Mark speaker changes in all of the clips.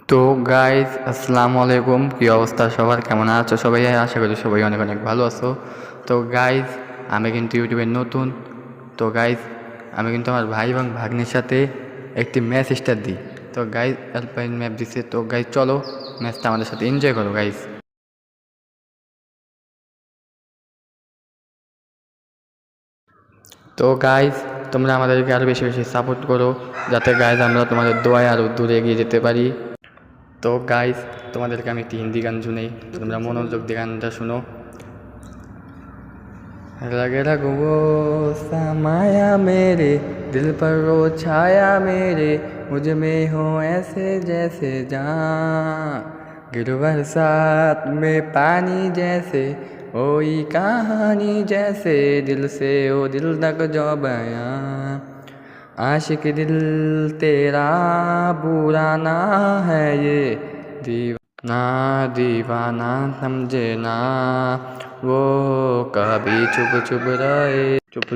Speaker 1: তো গাইজ আসসালামু আলাইকুম। কী অবস্থা সবার, কেমন আছো সবাই? আশা করি সবাই অনেক অনেক ভালো আছো। তো গাইজ আমি কিন্তু ইউটিউবে নতুন। তো গাইজ আমি কিন্তু আমার ভাই এবং ভাগ্নির সাথে একটি ম্যাচ স্টার্ট দিই। তো গাইজ অ্যালপাইন ম্যাপ দিছে। তো গাইজ চলো ম্যাচটা আমাদের সাথে এনজয় করো গাইজ। তো গাইজ তোমরা আমাদেরকে আরও বেশি বেশি সাপোর্ট করো, যাতে গাইজ আমরা তোমাদের দোয়ায় আরও দূরে এগিয়ে যেতে পারি। তো গাইজ তোমাদেরকে আমি একটি হিন্দি গান শুনাই, তোমরা মনোযোগ দিয়ে গানটা শুনো। लगे रग वो समाया मेरे दिल पर वो छाया मेरे, मुझ में हो ऐसे जैसे जान, गिरवर साथ में पानी जैसे, ओई कहानी जैसे, दिल से ओ दिल तक जो बयां, आशिक दिल तेरा बुरा ना है ये, दीवाना दीवाना समझे ना, वो कभी चुप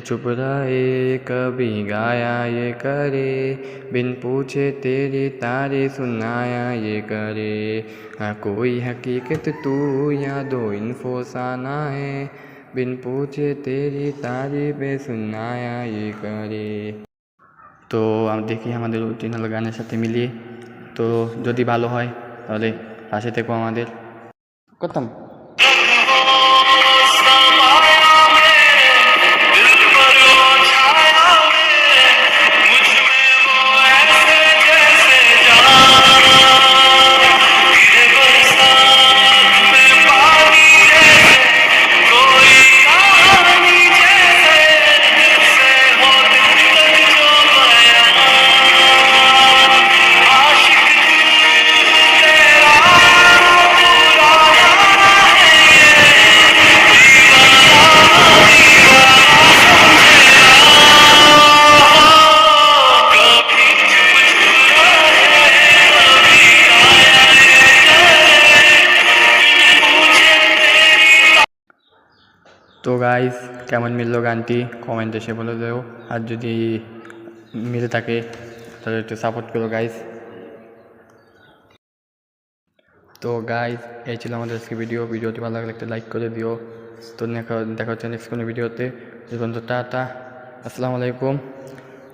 Speaker 1: चुप रहे, कभी गाया ये करे, बिन पूछे तेरी तारीफ सुनाया ये करे, कोई हकीकत तू यादो इनफोसाना है, बिन पूछे तेरी तारीफ सुनाया ये करे। তো দেখি আমাদের অরিজিনাল গানের সাথে মিলিয়ে, তো যদি ভালো হয় তাহলে পাশে থেকো আমাদের। করতাম তো গাইস কেমন মিললো গানটি কমেন্ট এসে বলে দেও, আর যদি মিলে থাকে তাহলে একটু সাপোর্ট করো গাইস। তো গাইস এই ছিল আমাদের আজকে ভিডিওটি ভালো লাগলে একটা লাইক করে দিও। তো দেখা হচ্ছে নেক্সট কোনো ভিডিওতে। টাটা, আসসালামু আলাইকুম,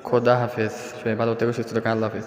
Speaker 1: খোদা হাফেজ, সবাই ভালো থেকো, সুস্থ থাকো, আল্লাহ হাফেজ।